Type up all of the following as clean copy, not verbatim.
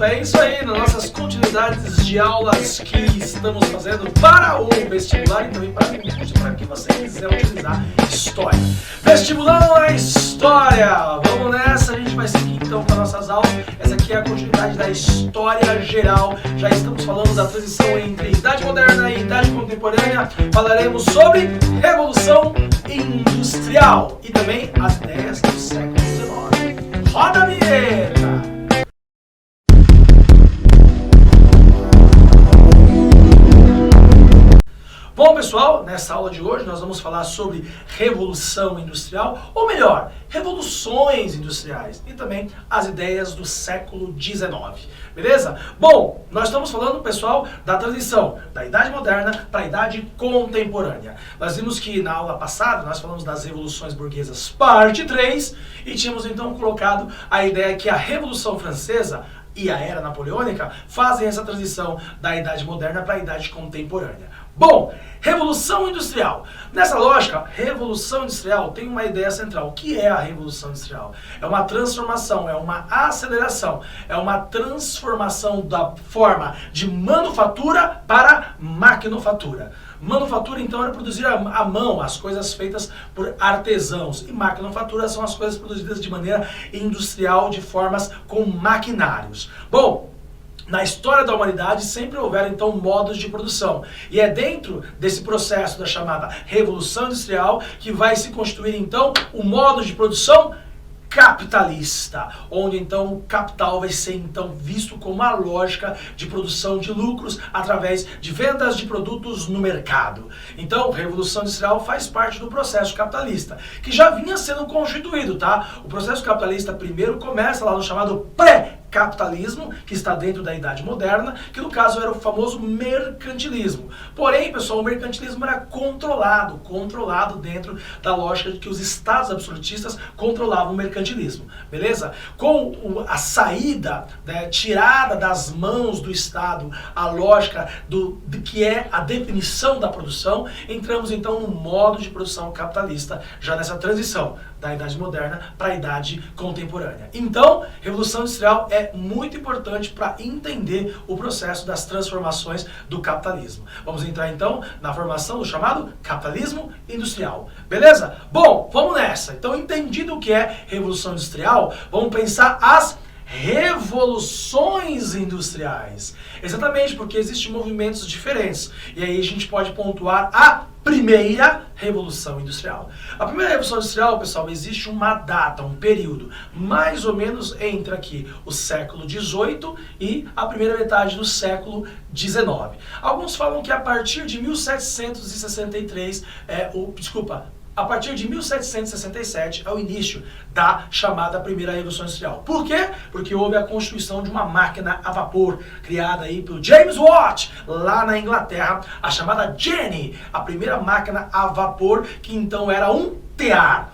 pronto, é isso aí, nas nossas continuidades de aulas que estamos fazendo para o vestibular e também para concurso, para que você quiser utilizar História. Vestibulão é História! Vamos nessa, a gente vai seguir então com as nossas aulas. Essa aqui é a continuidade da História Geral. Já estamos falando da transição entre Idade Moderna e Idade Contemporânea. Falaremos sobre Revolução Industrial e também as ideias do século XIX. Roda a vinheta! Bom, pessoal, nessa aula de hoje nós vamos falar sobre Revolução Industrial, ou melhor, revoluções industriais e também as ideias do século XIX, beleza? Bom, nós estamos falando, pessoal, da transição da Idade Moderna para a Idade Contemporânea. Nós vimos que na aula passada nós falamos das Revoluções Burguesas, parte 3, e tínhamos então colocado a ideia que a Revolução Francesa e a Era Napoleônica fazem essa transição da Idade Moderna para a Idade Contemporânea. Bom, Revolução Industrial. Nessa lógica, Revolução Industrial tem uma ideia central. O que é a Revolução Industrial? É uma transformação, é uma aceleração, é uma transformação da forma de manufatura para maquinofatura. Manufatura, então, era produzir à mão as coisas feitas por artesãos. E maquinofatura são as coisas produzidas de maneira industrial, de formas com maquinários. Bom, na história da humanidade sempre houveram então modos de produção. E é dentro desse processo da chamada Revolução Industrial que vai se constituir então o modo de produção capitalista, onde então o capital vai ser então visto como a lógica de produção de lucros através de vendas de produtos no mercado. Então, Revolução Industrial faz parte do processo capitalista, que já vinha sendo constituído, tá? O processo capitalista primeiro começa lá no chamado pré-capitalismo, que está dentro da Idade Moderna, que no caso era o famoso mercantilismo. Porém, pessoal, o mercantilismo era controlado dentro da lógica de que os estados absolutistas controlavam o mercantilismo, beleza? Com a saída, né, tirada das mãos do Estado, a lógica de que é a definição da produção, entramos então no modo de produção capitalista, já nessa transição da Idade Moderna para a Idade Contemporânea. Então, Revolução Industrial é muito importante para entender o processo das transformações do capitalismo. Vamos entrar então na formação do chamado capitalismo industrial. Beleza? Bom, vamos nessa. Então, entendido o que é Revolução Industrial, vamos pensar as revoluções industriais. Exatamente, porque existem movimentos diferentes. E aí a gente pode pontuar a primeira Revolução Industrial. A primeira Revolução Industrial, pessoal, existe uma data, um período, mais ou menos entre aqui o século XVIII e a primeira metade do século XIX. Alguns falam que a partir de 1763 a partir de 1767 é o início da chamada Primeira Revolução Industrial. Por quê? Porque houve a constituição de uma máquina a vapor, criada aí pelo James Watt, lá na Inglaterra, a chamada Jenny, a primeira máquina a vapor, que então era um tear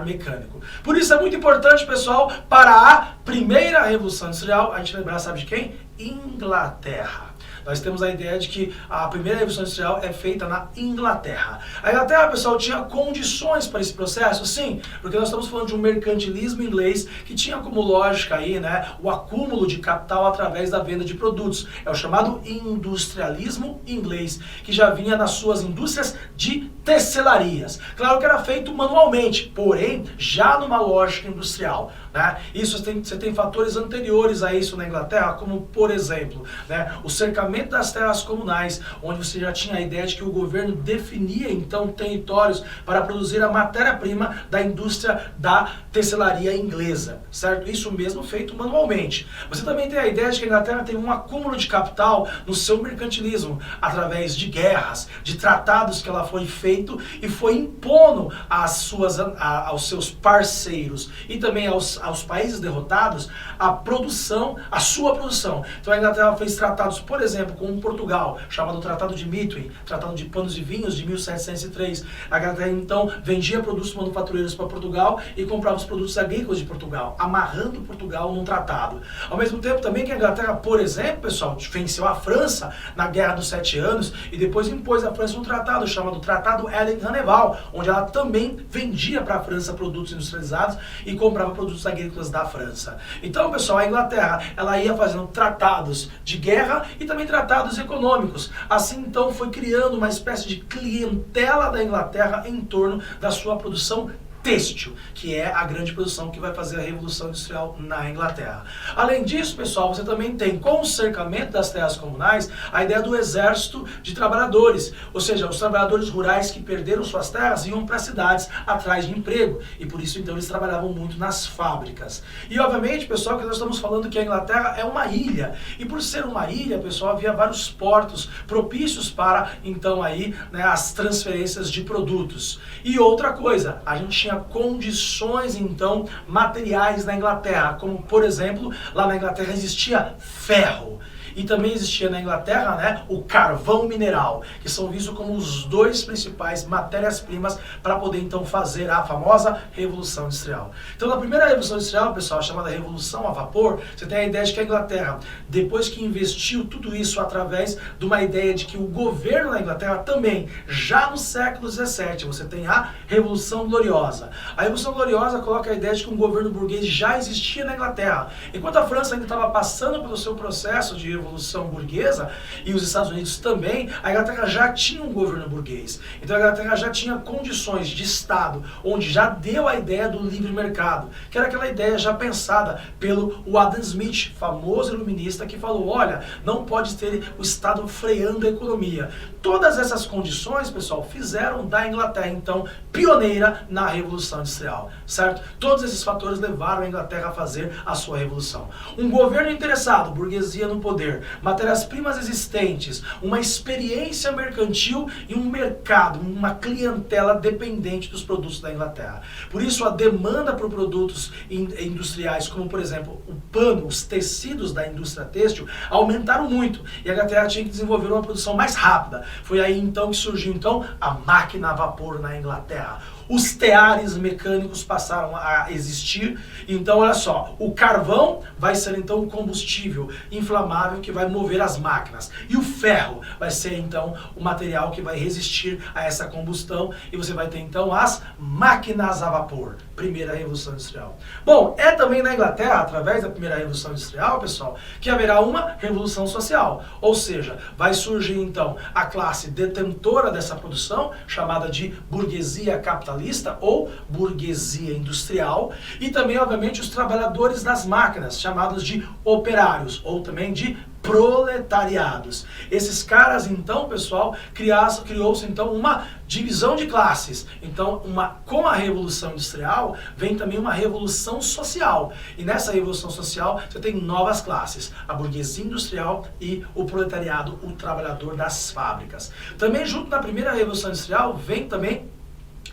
mecânico. Por isso é muito importante, pessoal, para a Primeira Revolução Industrial, a gente lembrar, sabe de quem? Inglaterra. Nós temos a ideia de que a primeira Revolução Industrial é feita na Inglaterra. A Inglaterra, pessoal, tinha condições para esse processo? Sim, porque nós estamos falando de um mercantilismo inglês que tinha como lógica aí, né, o acúmulo de capital através da venda de produtos. É o chamado industrialismo inglês, que já vinha nas suas indústrias de tecelarias. Claro que era feito manualmente, porém, já numa lógica industrial, né? Isso você tem fatores anteriores a isso na Inglaterra, como, por exemplo, né, o cercamento das terras comunais, onde você já tinha a ideia de que o governo definia então territórios para produzir a matéria-prima da indústria da tecelaria inglesa, certo? Isso mesmo feito manualmente. Você também tem a ideia de que a Inglaterra teve um acúmulo de capital no seu mercantilismo, através de guerras, de tratados que ela foi feito e foi impondo aos seus parceiros e também aos países derrotados a sua produção. Então a Inglaterra fez tratados, por exemplo, com Portugal, chamado Tratado de Mitwin, Tratado de Panos e Vinhos de 1703. A Inglaterra então vendia produtos manufatureiros para Portugal e comprava os produtos agrícolas de Portugal, amarrando Portugal num tratado. Ao mesmo tempo também que a Inglaterra, por exemplo, pessoal, venceu a França na Guerra dos 7 Anos e depois impôs a França um tratado chamado Tratado chamado Ellen Raneval, onde ela também vendia para a França produtos industrializados e comprava produtos agrícolas da França. Então, pessoal, a Inglaterra, ela ia fazendo tratados de guerra e também tratados econômicos. Assim, então, foi criando uma espécie de clientela da Inglaterra em torno da sua produção têxtil, que é a grande produção que vai fazer a Revolução Industrial na Inglaterra. Além disso, pessoal, você também tem, com o cercamento das terras comunais, a ideia do exército de trabalhadores, ou seja, os trabalhadores rurais que perderam suas terras iam para as cidades atrás de emprego, e por isso, então, eles trabalhavam muito nas fábricas. E, obviamente, pessoal, que nós estamos falando que a Inglaterra é uma ilha, e por ser uma ilha, pessoal, havia vários portos propícios para, então, aí, né, as transferências de produtos. E outra coisa, a gente tinha condições, então, materiais na Inglaterra, como, por exemplo, lá na Inglaterra existia ferro. E também existia na Inglaterra, né, o carvão mineral, que são vistos como os dois principais matérias-primas para poder então fazer a famosa Revolução Industrial. Então, na primeira Revolução Industrial, pessoal, chamada Revolução a Vapor, você tem a ideia de que a Inglaterra, depois que investiu tudo isso através de uma ideia de que o governo da Inglaterra também, já no século XVII, você tem a Revolução Gloriosa. A Revolução Gloriosa coloca a ideia de que um governo burguês já existia na Inglaterra. Enquanto a França ainda estava passando pelo seu processo de Revolução Burguesa, e os Estados Unidos também, a Inglaterra já tinha um governo burguês. Então a Inglaterra já tinha condições de Estado, onde já deu a ideia do livre mercado, que era aquela ideia já pensada pelo Adam Smith, famoso iluminista, que falou, olha, não pode ter o Estado freando a economia. Todas essas condições, pessoal, fizeram da Inglaterra, então, pioneira na Revolução Industrial, certo? Todos esses fatores levaram a Inglaterra a fazer a sua revolução. Um governo interessado, burguesia no poder, matérias-primas existentes, uma experiência mercantil e um mercado, uma clientela dependente dos produtos da Inglaterra. Por isso, a demanda por produtos industriais, como, por exemplo, o pano, os tecidos da indústria têxtil, aumentaram muito. E a Inglaterra tinha que desenvolver uma produção mais rápida. Foi aí, então, que surgiu, então, a máquina a vapor na Inglaterra. Os teares mecânicos passaram a existir. Então, olha só, o carvão vai ser, então, o combustível inflamável que vai mover as máquinas. E o ferro vai ser, então, o material que vai resistir a essa combustão. E você vai ter, então, as máquinas a vapor. Primeira Revolução Industrial. Bom, é também na Inglaterra, através da Primeira Revolução Industrial, pessoal, que haverá uma revolução social. Ou seja, vai surgir, então, a classe detentora dessa produção, chamada de burguesia capitalista ou burguesia industrial, e também, obviamente, os trabalhadores das máquinas, chamados de operários, ou também de proletariados. Esses caras, então, pessoal, criou-se, então, uma divisão de classes. Então, com a Revolução Industrial, vem também uma revolução social. E nessa revolução social, você tem novas classes. A burguesia industrial e o proletariado, o trabalhador das fábricas. Também, junto na primeira Revolução Industrial, vem também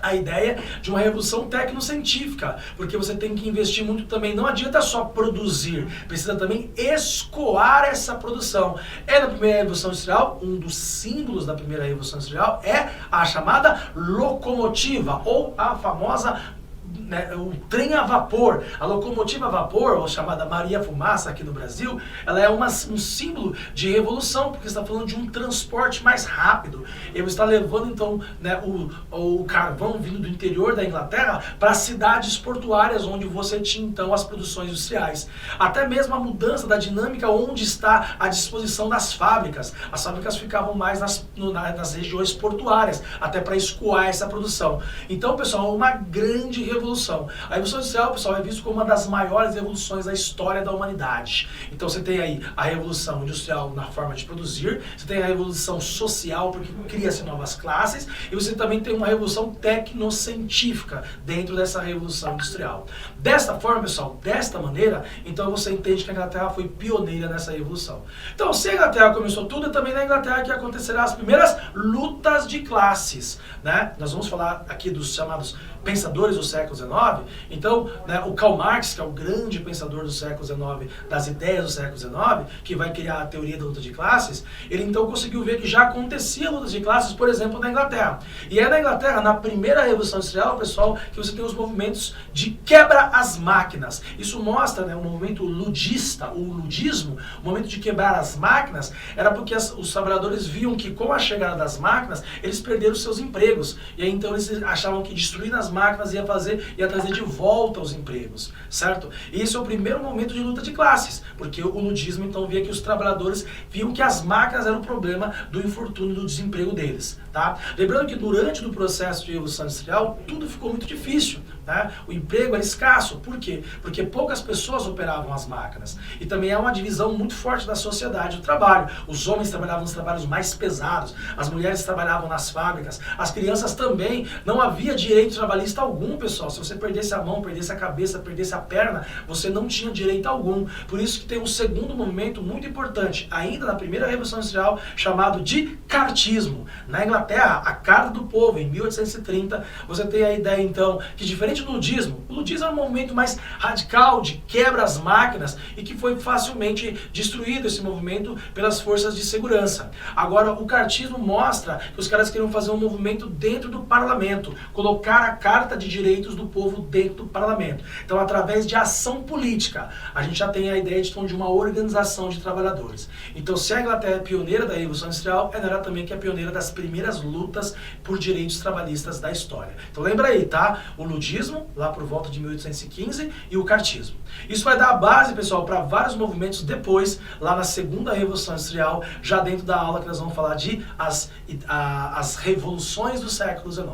a ideia de uma revolução tecnocientífica, porque você tem que investir muito também, não adianta só produzir, precisa também escoar essa produção. Na primeira Revolução Industrial, um dos símbolos da primeira Revolução Industrial é a chamada locomotiva, ou a famosa o trem a vapor. A locomotiva a vapor, ou chamada Maria Fumaça aqui no Brasil, ela é um símbolo de revolução, porque está falando de um transporte mais rápido. Ele está levando, então, né, o carvão vindo do interior da Inglaterra para cidades portuárias, onde você tinha, então, as produções industriais. Até mesmo a mudança da dinâmica onde está a disposição das fábricas. As fábricas ficavam mais nas regiões portuárias, até para escoar essa produção. Então, pessoal, uma grande revolução. A Revolução Industrial, pessoal, é visto como uma das maiores revoluções da história da humanidade. Então você tem aí a Revolução Industrial na forma de produzir, você tem a Revolução Social, porque cria-se novas classes, e você também tem uma Revolução Tecnocientífica dentro dessa Revolução Industrial. Desta forma, pessoal, desta maneira, então você entende que a Inglaterra foi pioneira nessa revolução. Então, se a Inglaterra começou tudo, é também na Inglaterra que acontecerá as primeiras lutas de classes, né? Nós vamos falar aqui dos chamados pensadores do século XIX. Então, né, o Karl Marx, que é o grande pensador do século XIX, das ideias do século XIX, que vai criar a teoria da luta de classes, ele então conseguiu ver que já acontecia luta de classes, por exemplo, na Inglaterra. E é na Inglaterra, na primeira Revolução Industrial, pessoal, que você tem os movimentos de quebra às máquinas. Isso mostra, né, o movimento ludista, o ludismo, o momento de quebrar as máquinas, era porque os trabalhadores viam que com a chegada das máquinas, eles perderam seus empregos. E aí então eles achavam que destruindo as máquinas ia trazer de volta os empregos, certo? E esse é o primeiro momento de luta de classes, porque o ludismo então via que os trabalhadores viam que as máquinas eram o problema do infortúnio, do desemprego deles, tá? Lembrando que durante o processo de Revolução Industrial, tudo ficou muito difícil, né? O emprego era escasso. Por quê? Porque poucas pessoas operavam as máquinas. E também há uma divisão muito forte da sociedade do trabalho. Os homens trabalhavam nos trabalhos mais pesados, as mulheres trabalhavam nas fábricas, as crianças também. Não havia direito trabalhista algum, pessoal. Se você perdesse a mão, perdesse a cabeça, perdesse a perna, você não tinha direito algum. Por isso que tem um segundo movimento muito importante, ainda na primeira Revolução Industrial, chamado de cartismo. Na Inglaterra, a Carta do Povo, em 1830, você tem a ideia então que, diferente do ludismo, o ludismo é um movimento mais radical de quebra às máquinas e que foi facilmente destruído esse movimento pelas forças de segurança. Agora, o cartismo mostra que os caras queriam fazer um movimento dentro do parlamento, colocar a Carta de Direitos do Povo dentro do parlamento. Então, através de ação política, a gente já tem a ideia de uma organização de trabalhadores. Então, se a Inglaterra é pioneira da Revolução Industrial, ela também que é pioneira das primeiras lutas por direitos trabalhistas da história. Então, lembra aí, tá? O ludismo, lá por volta de 1815, e o cartismo. Isso vai dar a base, pessoal, para vários movimentos depois, lá na segunda Revolução Industrial, já dentro da aula que nós vamos falar de as revoluções do século XIX.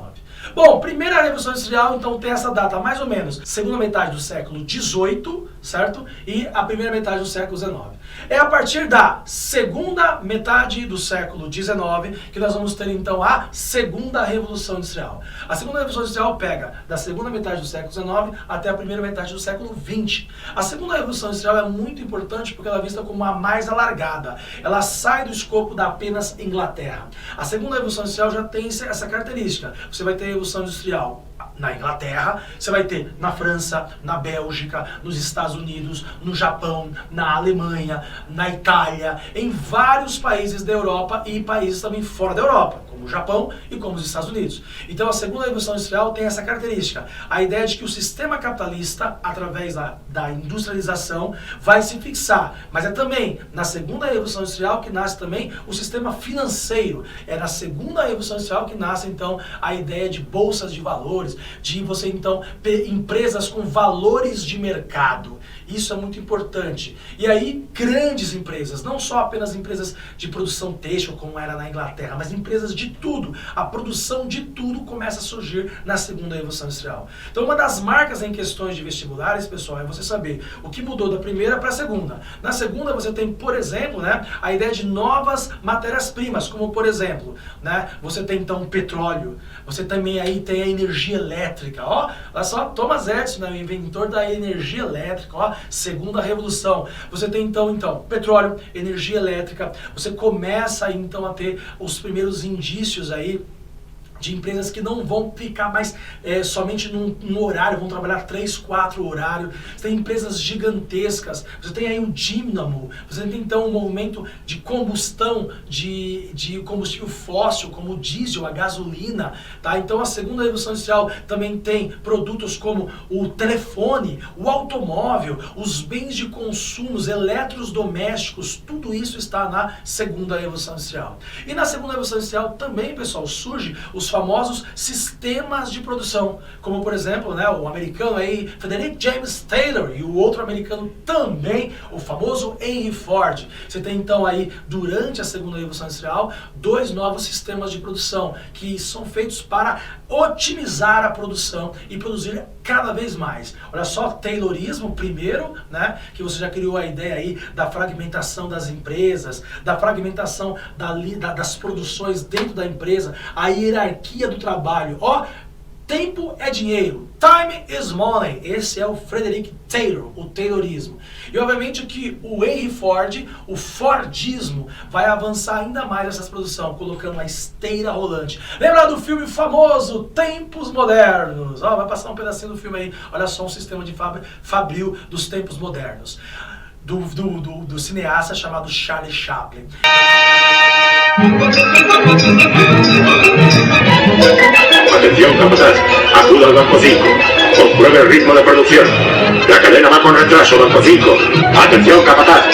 Bom, primeira Revolução Industrial, então, tem essa data, mais ou menos, segunda metade do século XVIII, certo? E a primeira metade do século XIX. É a partir da segunda metade do século XIX que nós vamos ter, então, a segunda Revolução Industrial. A segunda Revolução Industrial pega da segunda metade do século XIX até a primeira metade do século XX. A segunda Revolução Industrial é muito importante porque ela é vista como a mais alargada. Ela sai do escopo da apenas Inglaterra. A segunda Revolução Industrial já tem essa característica. Você vai ter a Revolução Industrial na Inglaterra, você vai ter na França, na Bélgica, nos Estados Unidos, no Japão, na Alemanha, na Itália, em vários países da Europa e países também fora da Europa, como o Japão e como os Estados Unidos. Então a segunda Revolução Industrial tem essa característica, a ideia de que o sistema capitalista, através da industrialização, vai se fixar. Mas é também na segunda Revolução Industrial que nasce também o sistema financeiro. É na segunda Revolução Industrial que nasce então a ideia de bolsas de valores, de você então ter empresas com valores de mercado. Isso é muito importante. E aí, grandes empresas, não só apenas empresas de produção têxtil, como era na Inglaterra, mas empresas de tudo. A produção de tudo começa a surgir na segunda Revolução Industrial. Então, uma das marcas em questões de vestibulares, pessoal, é você saber o que mudou da primeira para a segunda. Na segunda, você tem, por exemplo, né, a ideia de novas matérias-primas, como, por exemplo, né, você tem, então, petróleo. Você também aí tem a energia elétrica. Ó, olha só, Thomas Edison, né, o inventor da energia elétrica, ó, segunda revolução. Você tem então petróleo, energia elétrica. Você começa então a ter os primeiros indícios aí de empresas que não vão ficar mais somente num horário, vão trabalhar 3, 4 horários. Você tem empresas gigantescas, você tem aí o dínamo, você tem então um movimento de combustão de combustível fóssil, como o diesel, a gasolina, tá? Então a segunda revolução industrial também tem produtos como o telefone, o automóvel, os bens de consumo, os eletrodomésticos, tudo isso está na segunda revolução industrial. E na segunda revolução industrial também, pessoal, surge os famosos sistemas de produção, como por exemplo, né, o americano aí, Frederick James Taylor, e o outro americano também, o famoso Henry Ford. Você tem então aí, durante a segunda revolução industrial, 2 novos sistemas de produção, que são feitos para otimizar a produção e produzir cada vez mais. Olha só, Taylorismo primeiro, né, que você já criou a ideia aí da fragmentação das empresas, da fragmentação das produções dentro da empresa, a hierarquia do trabalho. Ó, Tempo é dinheiro. Time is money. Esse é o Frederick Taylor, o Taylorismo. E obviamente que o Henry Ford, o Fordismo, vai avançar ainda mais nessa produção, colocando a esteira rolante. Lembra do filme famoso Tempos Modernos? Ó, vai passar um pedacinho do filme aí. Olha só um sistema de fabril dos tempos modernos. Do cineasta chamado Charlie Chaplin. Atención, capataz. Acuda al Banco 5. Compruebe el ritmo de producción. La cadena va con retraso, Banco 5. Atención, capataz.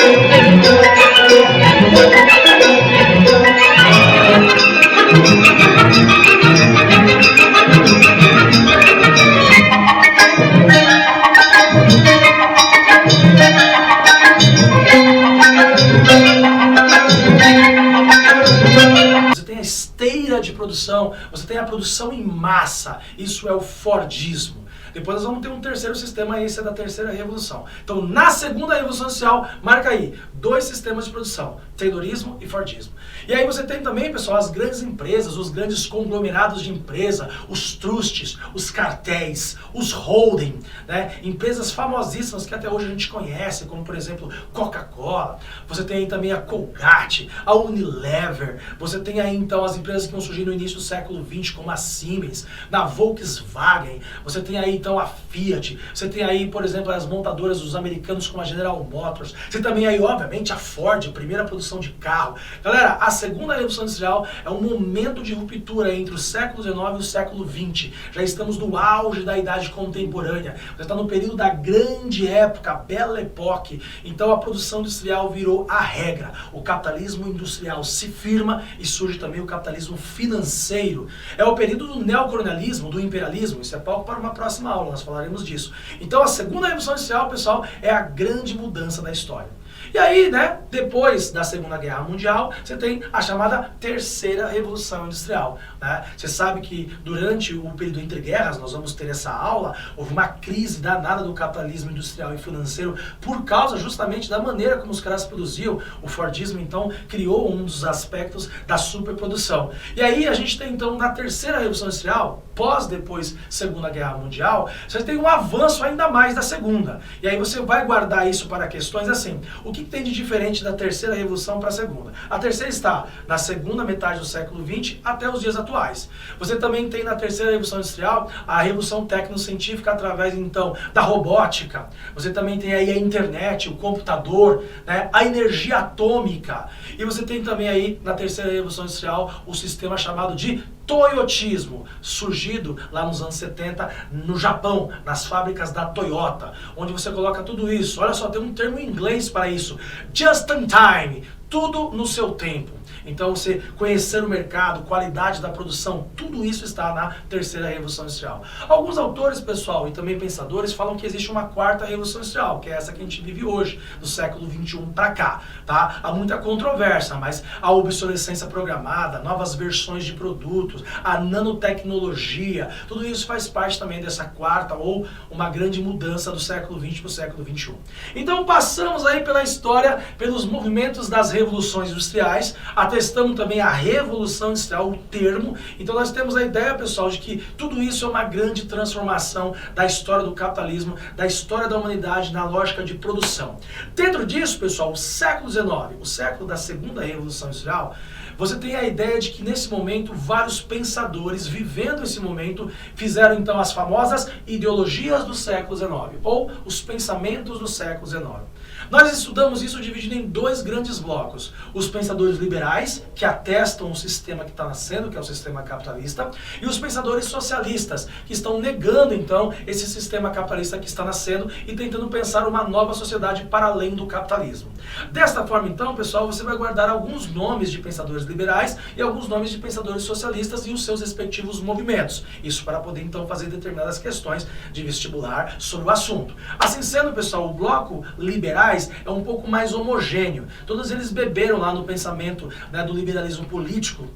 Esteira de produção, você tem a produção em massa, isso é o Fordismo. Depois nós vamos ter um terceiro sistema, esse é da terceira revolução. Então, na segunda revolução industrial, marca aí, 2 sistemas de produção, Taylorismo e Fordismo. E aí você tem também, pessoal, as grandes empresas, os grandes conglomerados de empresa, os trusts, os cartéis, os holding, né? Empresas famosíssimas que até hoje a gente conhece, como por exemplo, Coca-Cola. Você tem aí também a Colgate, a Unilever. Você tem aí então as empresas que vão surgir no início do século XX, como a Siemens, na Volkswagen. Você tem aí então a Fiat. Você tem aí, por exemplo, as montadoras dos americanos como a General Motors. Você também aí, obviamente, a Ford, primeira produção de carro. Galera, a segunda revolução industrial é um momento de ruptura entre o século XIX e o século XX. Já estamos no auge da idade contemporânea. Você está no período da grande época, Belle Époque. Então a produção industrial virou a regra. O capitalismo industrial se firma e surge também o capitalismo financeiro. É o período do neocolonialismo, do imperialismo. Isso é palco para uma próxima aula, nós falaremos disso. Então a segunda revolução industrial, pessoal, é a grande mudança da história. E aí, né, depois da Segunda Guerra Mundial, você tem a chamada Terceira Revolução Industrial, né? Você sabe que durante o período entre guerras, nós vamos ter essa aula, houve uma crise danada do capitalismo industrial e financeiro por causa justamente da maneira como os caras produziam. O Fordismo, então, criou um dos aspectos da superprodução. E aí a gente tem, então, na Terceira Revolução Industrial, depois Segunda Guerra Mundial, você tem um avanço ainda mais da Segunda. E aí você vai guardar isso para questões assim, o que tem de diferente da Terceira Revolução para a Segunda? A terceira está na segunda metade do século XX até os dias atuais. Você também tem na Terceira Revolução Industrial a Revolução Tecnocientífica através, então, da robótica. Você também tem aí a internet, o computador, né, a energia atômica. E você tem também aí, na Terceira Revolução Industrial, o sistema chamado de Toyotismo, surgido lá nos anos 70 no Japão, nas fábricas da Toyota, onde você coloca tudo isso. Olha só, tem um termo em inglês para isso, just in time, tudo no seu tempo. Então você conhecer o mercado, qualidade da produção, tudo isso está na Terceira Revolução Industrial. Alguns autores, pessoal, e também pensadores falam que existe uma quarta Revolução Industrial, que é essa que a gente vive hoje, do século XXI para cá, tá? Há muita controvérsia, mas a obsolescência programada, novas versões de produtos, a nanotecnologia, tudo isso faz parte também dessa quarta ou uma grande mudança do século XX para o século XXI. Então passamos aí pela história, pelos movimentos das revoluções industriais, atestamos também a Revolução Industrial, o termo. Então nós temos a ideia, pessoal, de que tudo isso é uma grande transformação da história do capitalismo, da história da humanidade na lógica de produção. Dentro disso, pessoal, o século XIX, o século da Segunda Revolução Industrial, você tem a ideia de que nesse momento vários pensadores vivendo esse momento fizeram então as famosas ideologias do século XIX, ou os pensamentos do século XIX. Nós estudamos isso dividido em 2 grandes blocos. Os pensadores liberais, que atestam o sistema que está nascendo, que é o sistema capitalista, e os pensadores socialistas, que estão negando então esse sistema capitalista que está nascendo e tentando pensar uma nova sociedade para além do capitalismo. Desta forma então, pessoal, você vai guardar alguns nomes de pensadores liberais e alguns nomes de pensadores socialistas e os seus respectivos movimentos. Isso para poder então fazer determinadas questões de vestibular sobre o assunto. Assim sendo, pessoal, o bloco liberais é um pouco mais homogêneo. Todos eles beberam lá no pensamento, né, do liberalismo político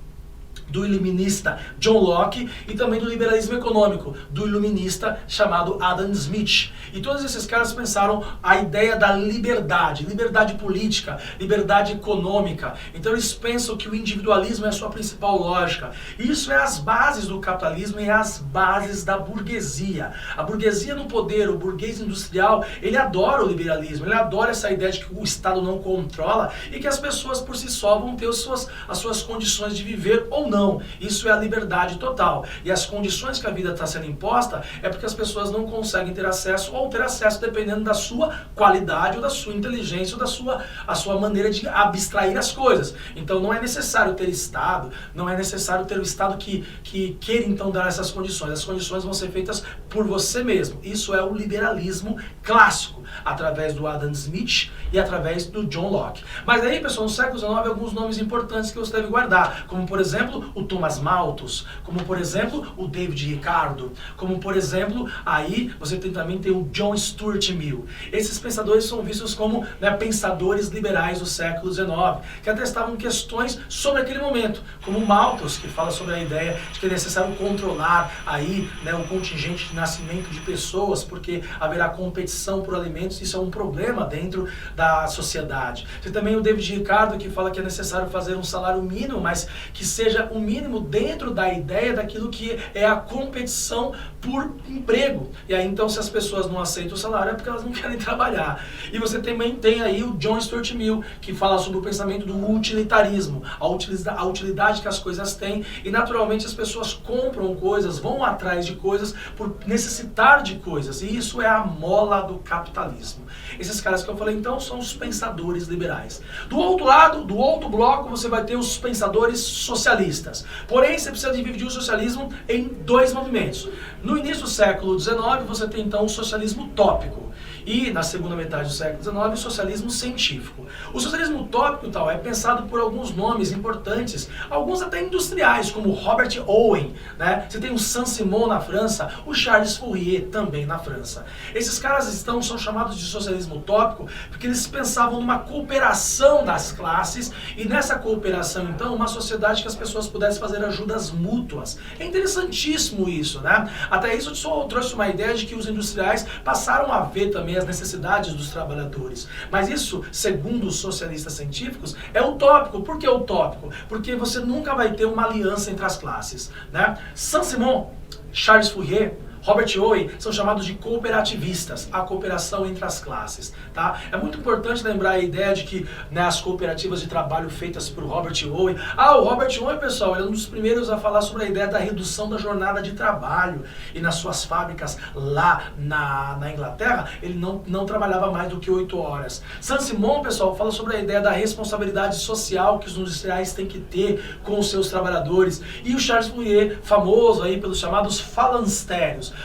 do iluminista John Locke e também do liberalismo econômico do iluminista chamado Adam Smith. E todos esses caras pensaram a ideia da liberdade, liberdade política, liberdade econômica. Então eles pensam que o individualismo é a sua principal lógica. E isso é as bases do capitalismo e as bases da burguesia. A burguesia no poder, o burguês industrial, ele adora o liberalismo, ele adora essa ideia de que o Estado não controla e que as pessoas por si só vão ter as suas condições de viver ou não. Isso é a liberdade total. E as condições que a vida está sendo imposta é porque as pessoas não conseguem ter acesso ou ter acesso dependendo da sua qualidade ou da sua inteligência ou da sua maneira de abstrair as coisas. Então não é necessário ter Estado, não é necessário ter o Estado que queira então dar essas condições. As condições vão ser feitas por você mesmo. Isso é o liberalismo clássico, através do Adam Smith e através do John Locke. Mas aí, pessoal, no século XIX, alguns nomes importantes que você deve guardar, como por exemplo, o Thomas Malthus, como por exemplo, o David Ricardo, como por exemplo, aí você também tem o John Stuart Mill. Esses pensadores são vistos como, né, pensadores liberais do século XIX, que atestavam questões sobre aquele momento, como Malthus, que fala sobre a ideia de que é necessário controlar aí, né, o contingente de nascimento de pessoas, porque haverá competição por alimentos, isso é um problema dentro da sociedade. Tem também o David Ricardo, que fala que é necessário fazer um salário mínimo, mas que seja o mínimo dentro da ideia daquilo que é a competição por emprego. E aí então, se as pessoas não aceitam o salário é porque elas não querem trabalhar. E você também tem aí o John Stuart Mill, que fala sobre o pensamento do utilitarismo, a utilidade que as coisas têm, e naturalmente as pessoas compram coisas, vão atrás de coisas por necessitar de coisas, e isso é a mola do capitalismo. Esses caras que eu falei então são os pensadores liberais. Do outro lado, do outro bloco, você vai ter os pensadores socialistas. Porém, você precisa dividir o socialismo em dois movimentos. No início do século XIX, você tem então o socialismo utópico. E na segunda metade do século XIX, o socialismo científico. O socialismo utópico tal, é pensado por alguns nomes importantes, alguns até industriais, como Robert Owen, né? Você tem o Saint-Simon na França, o Charles Fourier também na França. Esses caras são chamados de socialismo utópico porque eles pensavam numa cooperação das classes e nessa cooperação, então, uma sociedade que as pessoas pudessem fazer ajudas mútuas. É interessantíssimo isso, né? Até isso eu trouxe uma ideia de que os industriais passaram a ver também as necessidades dos trabalhadores. Mas isso, segundo os socialistas científicos, é utópico. Por que utópico? Porque você nunca vai ter uma aliança entre as classes, né? Saint-Simon, Charles Fourier, Robert Owen são chamados de cooperativistas, a cooperação entre as classes, tá? É muito importante lembrar a ideia de que, né, as cooperativas de trabalho feitas por Robert Owen... o Robert Owen, pessoal, ele é um dos primeiros a falar sobre a ideia da redução da jornada de trabalho. E nas suas fábricas lá na Inglaterra, ele não trabalhava mais do que 8 horas. Saint-Simon, pessoal, fala sobre a ideia da responsabilidade social que os industriais têm que ter com os seus trabalhadores. E o Charles Fourier, famoso aí pelos chamados falancérios,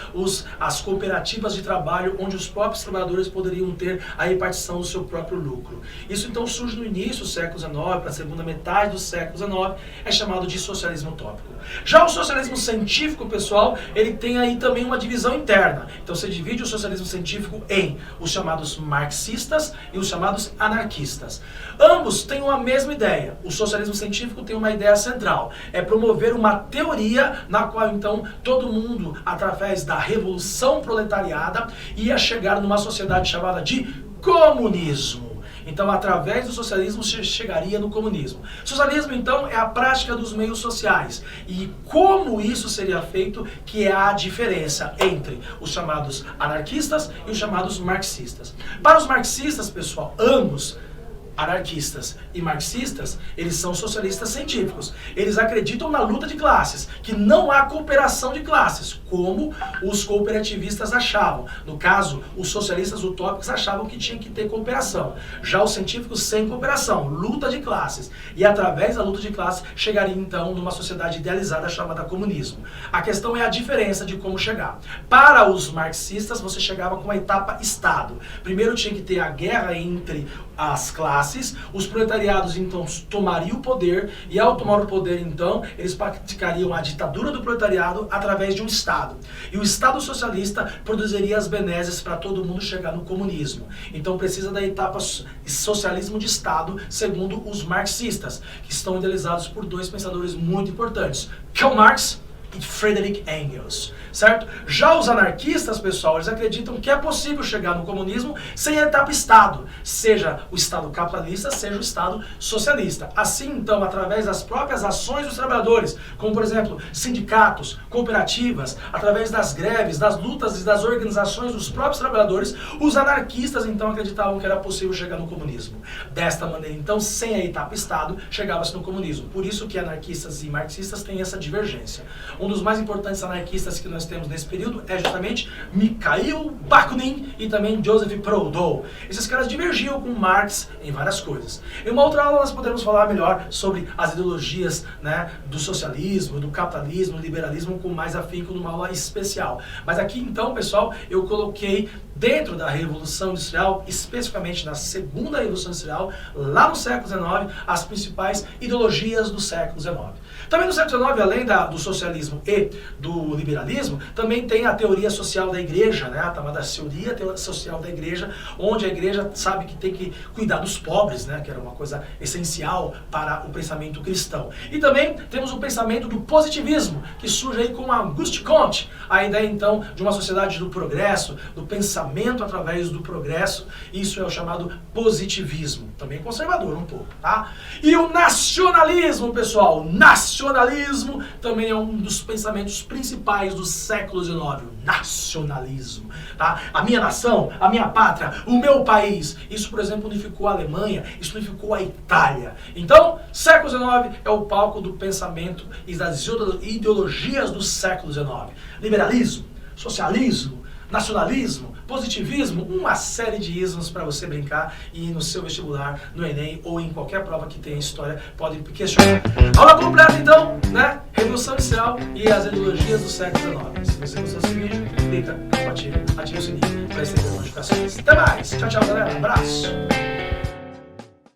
as cooperativas de trabalho onde os próprios trabalhadores poderiam ter a repartição do seu próprio lucro. Isso então surge no início do século XIX, para a segunda metade do século XIX, é chamado de socialismo utópico. Já o socialismo científico, pessoal, ele tem aí também uma divisão interna. Então você divide o socialismo científico em os chamados marxistas e os chamados anarquistas. Ambos têm uma mesma ideia. O socialismo científico tem uma ideia central, é promover uma teoria na qual então todo mundo, através da revolução proletariada, ia chegar numa sociedade chamada de comunismo. Então, através do socialismo, se chegaria no comunismo. Socialismo, então, é a prática dos meios sociais. E como isso seria feito, que é a diferença entre os chamados anarquistas e os chamados marxistas. Para os marxistas, pessoal, ambos, anarquistas e marxistas, eles são socialistas científicos. Eles acreditam na luta de classes, que não há cooperação de classes, como os cooperativistas achavam. No caso, os socialistas utópicos achavam que tinha que ter cooperação. Já os científicos sem cooperação, luta de classes. E através da luta de classes, chegaria então numa sociedade idealizada chamada comunismo. A questão é a diferença de como chegar. Para os marxistas, você chegava com uma etapa Estado. Primeiro tinha que ter a guerra entre as classes, classes, os proletariados então tomariam o poder, e ao tomar o poder então, eles praticariam a ditadura do proletariado através de um Estado. E o Estado socialista produziria as benesses para todo mundo chegar no comunismo. Então precisa da etapa socialismo de Estado, segundo os marxistas, que estão idealizados por dois pensadores muito importantes, Karl Marx e Friedrich Engels, certo? Já os anarquistas, pessoal, eles acreditam que é possível chegar no comunismo sem a etapa Estado, seja o Estado capitalista, seja o Estado socialista. Assim, então, através das próprias ações dos trabalhadores, como, por exemplo, sindicatos, cooperativas, através das greves, das lutas e das organizações dos próprios trabalhadores, os anarquistas, então, acreditavam que era possível chegar no comunismo. Desta maneira, então, sem a etapa Estado, chegava-se no comunismo. Por isso que anarquistas e marxistas têm essa divergência. Um dos mais importantes anarquistas que nós temos nesse período é justamente Mikhail Bakunin e também Joseph Proudhon. Esses caras divergiam com Marx em várias coisas. Em uma outra aula nós poderemos falar melhor sobre as ideologias, né, do socialismo, do capitalismo, do liberalismo com mais afinco numa aula especial. Mas aqui então, pessoal, eu coloquei dentro da Revolução Industrial, especificamente na segunda Revolução Industrial, lá no século XIX, as principais ideologias do século XIX. Também no século XIX, além do socialismo e do liberalismo, também tem a teoria social da igreja, né? A chamada teoria social da igreja, onde a igreja sabe que tem que cuidar dos pobres, né? Que era uma coisa essencial para o pensamento cristão. E também temos o pensamento do positivismo, que surge aí com Auguste Comte, a ideia então de uma sociedade do progresso, do pensamento através do progresso. Isso é o chamado positivismo, também conservador um pouco, tá? E o nacionalismo, pessoal, nacionalismo também é um dos pensamentos principais do século XIX, o nacionalismo, tá? A minha nação, a minha pátria, o meu país. Isso, por exemplo, unificou a Alemanha, isso unificou a Itália. Então, século XIX é o palco do pensamento e das ideologias do século XIX. Liberalismo, socialismo, nacionalismo, positivismo, uma série de ismos para você brincar e no seu vestibular, no Enem ou em qualquer prova que tenha história, pode questionar. Aula completa então, né? Revolução Industrial e as ideologias do século XIX. Se você gostou desse vídeo, clica, compartilha, ativa o sininho para receber notificações. Até mais! Tchau, tchau, galera. Um abraço!